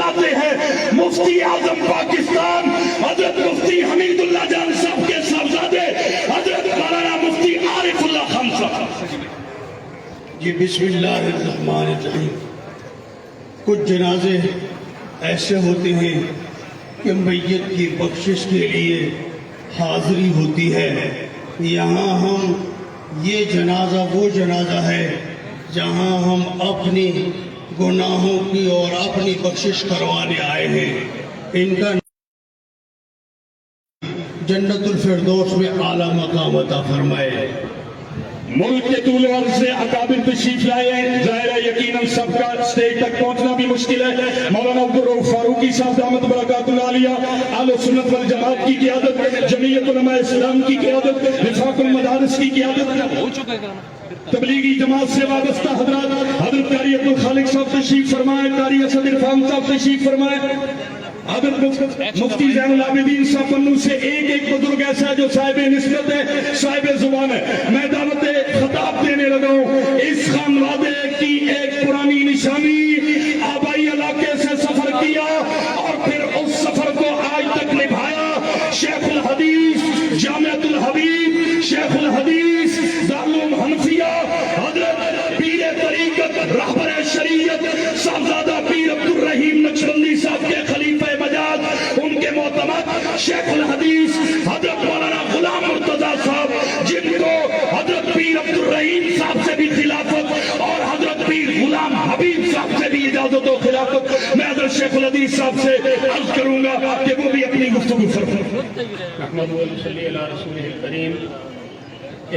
لاتے ہیں مفتی اعظم پاکستان حضرت مفتی حمید اللہ جان صاحب کے صاحبزادے حضرت مولانا مفتی عارف اللہ خان صاحب۔ جی بسم اللہ الرحمن الرحیم۔ کچھ جنازے ایسے ہوتے ہیں کہ میت کی بخشش کے لیے حاضری ہوتی ہے، یہاں ہم یہ جنازہ وہ جنازہ ہے جہاں ہم اپنی گناہوں کی اور اپنی بخشش کروانے آئے ہیں۔ ان کا جنت الفردوس میں اعلیٰ مقام عطا فرمائے۔ ملک کے طول و عرض سے اکابر تشریف لائے ہیں، ظاہر ہے یقیناً سب کا اسٹیج تک پہنچنا بھی مشکل ہے۔ مولانا عبدالرؤف فاروقی صاحب دامت برکاتہ العالیہ، اہل سنت والجماعت کی قیادت، جمعیت علماء اسلام کی قیادت، وفاق المدارس کی قیادت، تبلیغی جماعت سے وابستہ حضرات، حضرت قاری عبدالخالق صاحب تشریف فرمائے، قاری اسد عرفان صاحب تشریف فرمائے، حضرت مفتی زین العابدین صاحب پنو سے ایک بزرگ ایسا ہے جو صاحب نسبت ہے، صاحب زبان ہے۔ میں دعوت خطاب دینے لگا ہوں۔ اس خانوادے کی ایک پرانی نشانی، آبائی علاقے سے سفر کیا اور پھر اس سفر کو آج تک نبھایا۔ شیخ الحدیث جامعۃ الحبیب، شیخ الحدیث دارالعلوم حنفیہ، حضرت پیر طریقت رہبر شریعت صاحبزادہ پیر عبدالرحیم نقشبندی صاحب کے خلیفہ مجاز، ان کے معتمد شیخ الحدیث حضرت مولانا غلام مرتضیٰ صاحب، جن کو حضرت پیر عبدالرحیم صاحب سے بھی خلافت اور حضرت پیر غلام حبیب صاحب سے بھی اجازت و خلافت۔ میں حضرت شیخ الحدیث صاحب سے عرض کروں گا کہ وہ بھی اپنی گفتگو فرمائیں۔ محمد صلی اللہ رسول کریم۔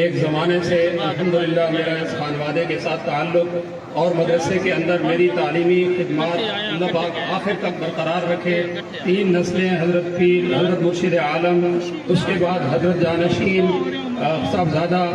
ایک زمانے سے الحمدللہ میرا اس خانوادے کے ساتھ تعلق اور مدرسے کے اندر میری تعلیمی خدمات اللہ پاک آخر تک برقرار رکھے۔ 3 نسلیں، حضرت پیر، حضرت مرشد عالم، اس کے بعد حضرت جانشین صاحبزادہ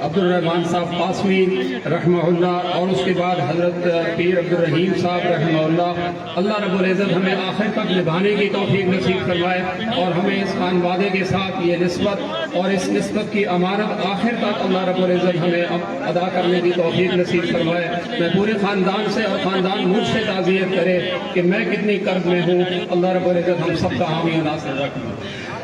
عبدالرحمن صاحب قاسمی رحمہ اللہ، اور اس کے بعد حضرت پیر عبدالرحیم صاحب رحمہ اللہ۔ اللہ رب العزت ہمیں آخر تک نبھانے کی توفیق نصیب فرمائے اور ہمیں اس خانوادے کے ساتھ یہ نسبت اور اس نسبت کی امانت آخر تک اللہ رب العزت ہمیں ادا کرنے کی توفیق نصیب فرمائے۔ میں پورے خاندان سے اور خاندان مجھ سے تعزیت کرے کہ میں کتنی کرب میں ہوں۔ اللہ رب العزت ہم سب کا حامی و ناصر رکھے۔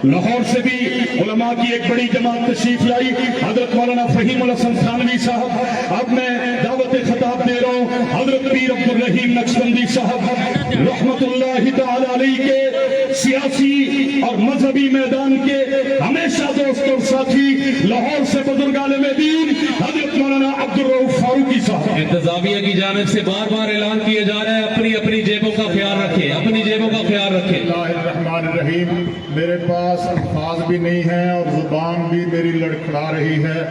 لاہور سے بھی علماء کی ایک بڑی جماعت تشریف لائی، حضرت مولانا فہیم الحسن تھانوی صاحب۔ اب میں دعوت خطاب دے رہا ہوں حضرت پیر عبدالرحیم نقشبندی صاحب رحمت اللہ تعالی علیہ کے سیاسی اور مذہبی میدان کے ہمیشہ دوست اور ساتھی، لاہور سے بزرگ عالم دین حضرت مولانا عبدالرؤف فاروقی صاحب۔ انتظامیہ کی جانب سے بار بار اعلان کیا جا رہا ہے اپنی جیبوں کا خیال رکھیں، اپنی جیبوں کا خیال رکھیں۔ بسم اللہ الرحمن الرحیم۔ میرے پاس الفاظ بھی نہیں ہیں اور زبان بھی میری لڑکھڑا رہی ہے۔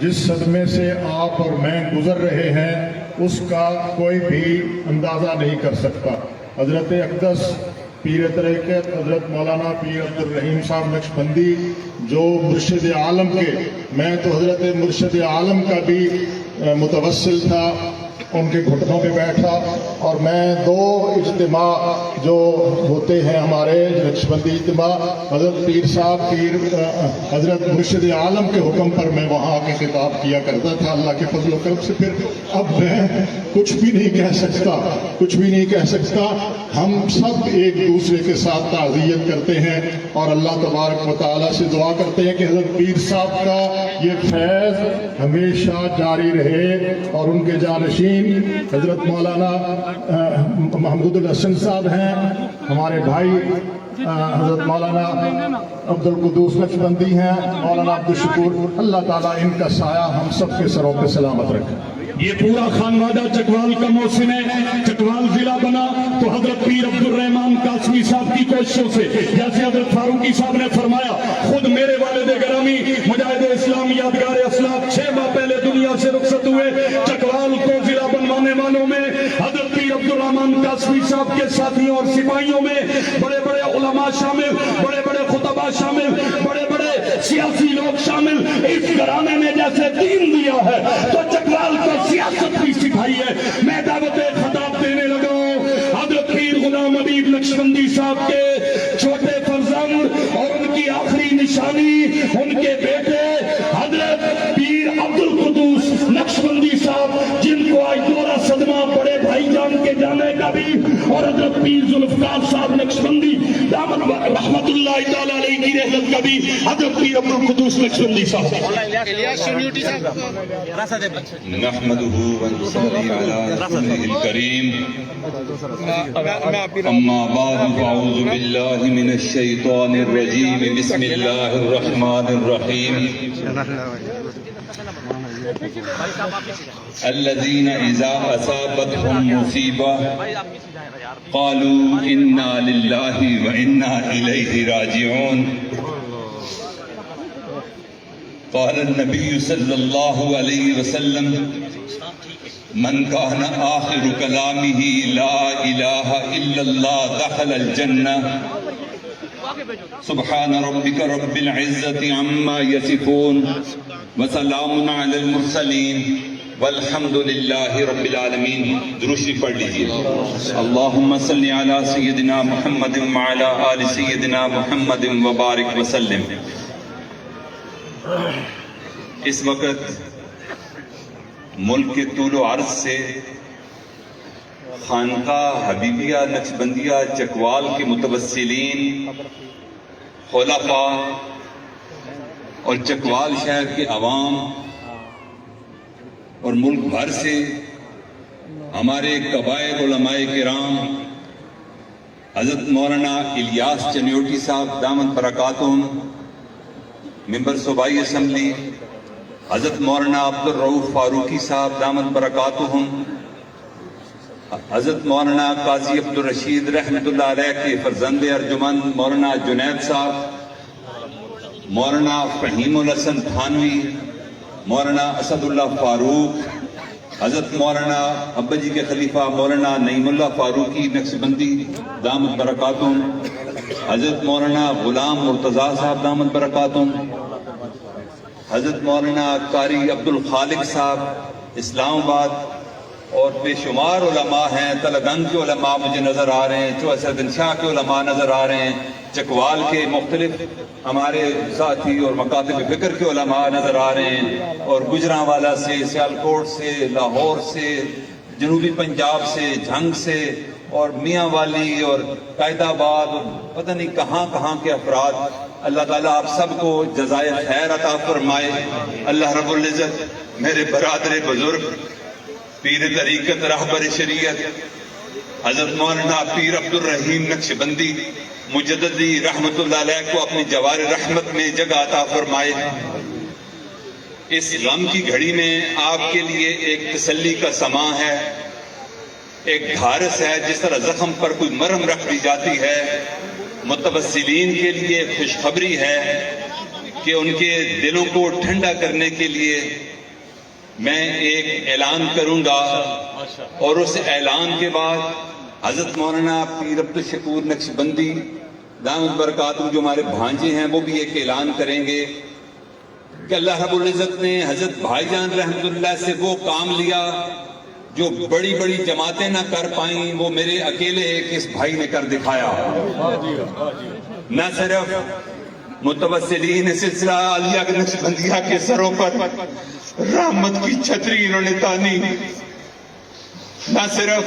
جس صدمے سے آپ اور میں گزر رہے ہیں اس کا کوئی بھی اندازہ نہیں کر سکتا۔ حضرت اقدس پیر طریقت حضرت مولانا پیر عبدالرحیم صاحب نقشبندی جو مرشد عالم کے، میں تو حضرت مرشد عالم کا بھی متوسل تھا، ان کے گھٹنوں پہ بیٹھا، اور میں 2 اجتماع جو ہوتے ہیں ہمارے نقشبندی اجتماع، حضرت پیر صاحب پیر حضرت مرشد عالم کے حکم پر میں وہاں کے خطاب کیا کرتا تھا اللہ کے فضل و کرم سے۔ پھر اب میں کچھ بھی نہیں کہہ سکتا۔ ہم سب ایک دوسرے کے ساتھ تعزیت کرتے ہیں اور اللہ تبارک و تعالیٰ سے دعا کرتے ہیں کہ حضرت پیر صاحب کا یہ فیض ہمیشہ جاری رہے، اور ان کے جانشین حضرت مولانا محمود الحسن صاحب ہیں، ہمارے بھائی حضرت مولانا عبدالقدوس نقشبندی ہیں، مولانا عبدالشکور، اللہ تعالیٰ ان کا سایہ ہم سب کے سروں پہ سلامت رکھے۔ یہ پورا خانوادہ چکوال کا محسن ہے۔ چکوال ضلع بنا تو حضرت پیر عبدالرحمان قاسمی صاحب کی کوششوں سے، جیسے حضرت فاروقی صاحب نے فرمایا، خود میرے والد گرامی مجاہد اسلام یادگار اسلاف 6 ماہ پہلے دنیا سے رخصت ہوئے۔ چکوال کو ضلع بنوانے والوں میں حضرت پیر عبدالرحمان قاسمی صاحب کے ساتھیوں اور سپاہیوں میں بڑے بڑے علماء شامل، بڑے بڑے خطبہ شامل، بڑے بڑے سیاسی لوگ شامل۔ اس گھرانے میں جیسے دین دیا ہے تو چکوال کو سیاست بھی سکھائی ہے۔ میں دعوت خطاب دینے لگا ہوں حضرت پیر غلام حبیب نقشبندی صاحب کے چھوٹے فرزند اور ان کی آخری نشانی ان کے بیٹے حضرت پیر عبدالقدوس نقشبندی صاحب، جن کو آج دوہرا صدمہ بڑے بھائی جان کے جانے کا بھی اور حضرت پیر ذوالفقار صاحب نقشبندی دامن رحمت اللہ تعالی علیہ کی رحمت کا بھی حضرت پیر عبد القدوس نقشبندی صاحب. نحمده ونصلي على رسوله الكريم أما بعد فأعوذ بالله من الشيطان الرجيم بسم الله الرحمن الرحيم الذين إذا أصابتهم مصيبة قالوا إنا لله وإنا إليه راجعون قال النبي صلى الله عليه وسلم من كان آخر كلامه لا إله إلا الله دخل الجنة سبحان ربك رب العزة عما يصفون وسلام على المرسلين والحمد لله رب العالمين. درود شریف پڑھ لیجیے. اللهم صل على سيدنا محمد وعلى آل سيدنا محمد وبارك وسلم. اس وقت ملک کے طول و عرض سے خانقاہ حبیبیہ نقشبندیہ چکوال کے متوسلین، خلفاء اور چکوال شہر کے عوام اور ملک بھر سے ہمارے قبائل علماء کرام حضرت مولانا الیاس چنیوٹی صاحب دامت برکاتہم، ممبر صوبائی اسمبلی حضرت مولانا عبد الرؤوف فاروقی صاحب دامت برکاتہم، حضرت مولانا قاضی عبد الرشید رحمۃ اللہ علیہ کے فرزند ارجمند مولانا جنید صاحب، مولانا فہیم الحسن تھانوی، مولانا اسد اللہ فاروق، حضرت مولانا ابا جی کے خلیفہ مولانا نعیم اللہ فاروقی نقشبندی دامت برکاتہم، حضرت مولانا غلام مرتضیٰ صاحب دامت برکاتہم، حضرت مولانا قاری عبد الخالق صاحب اسلام آباد، اور بے شمار علماء ہیں. تلگنگ کے علماء مجھے نظر آ رہے ہیں، چوہسر دن شاہ کے علماء نظر آ رہے ہیں، چکوال کے مختلف ہمارے ساتھی اور مکاتب فکر کے علماء نظر آ رہے ہیں، اور گجرانوالا سے، سیالکوٹ سے، لاہور سے، جنوبی پنجاب سے، جھنگ سے، اور میاں والی اور قائد آباد، اور پتہ نہیں کہاں کہاں کے افراد. اللہ تعالیٰ آپ سب کو جزائے خیر عطا فرمائے. اللہ رب العزت میرے برادر بزرگ پیر طریقت رہبر شریعت حضرت مولانا پیر عبد الرحیم نقشبندی مجددی رحمت اللہ علیہ کو اپنی جوار رحمت میں جگہ عطا فرمائے. اس غم کی گھڑی میں آپ کے لیے ایک تسلی کا سماں ہے، ایک گھارس ہے. جس طرح زخم پر کوئی مرہم رکھ دی جاتی ہے، متوسلین کے لیے خوشخبری ہے کہ ان کے دلوں کو ٹھنڈا کرنے کے لیے میں ایک اعلان کروں گا، اور اس اعلان کے بعد حضرت مولانا پیر عبد الشکور نقشبندی دامت برکاتہ جو ہمارے بھانجے ہیں وہ بھی ایک اعلان کریں گے کہ اللہ رب العزت نے حضرت بھائی جان رحمت اللہ سے وہ کام لیا جو بڑی بڑی جماعتیں نہ کر پائیں، وہ میرے اکیلے ایک اس بھائی نے کر دکھایا. نہ صرف متوسلین سلسلہ عالیہ نقشبندیہ کے سروں پر رحمت کی چھتری انہوں نے تانی، نہ صرف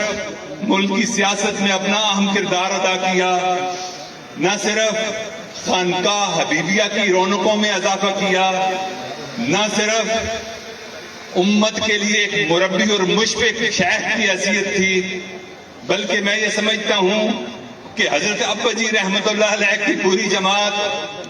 ملک کی سیاست میں اپنا اہم کردار ادا کیا، نہ صرف خانقاہ حبیبیہ کی رونقوں میں اضافہ کیا، نہ صرف امت کے لیے ایک مربی اور مشفق شیخ کی حیثیت تھی، بلکہ میں یہ سمجھتا ہوں کہ حضرت ابا جی رحمت اللہ علیہ کی پوری جماعت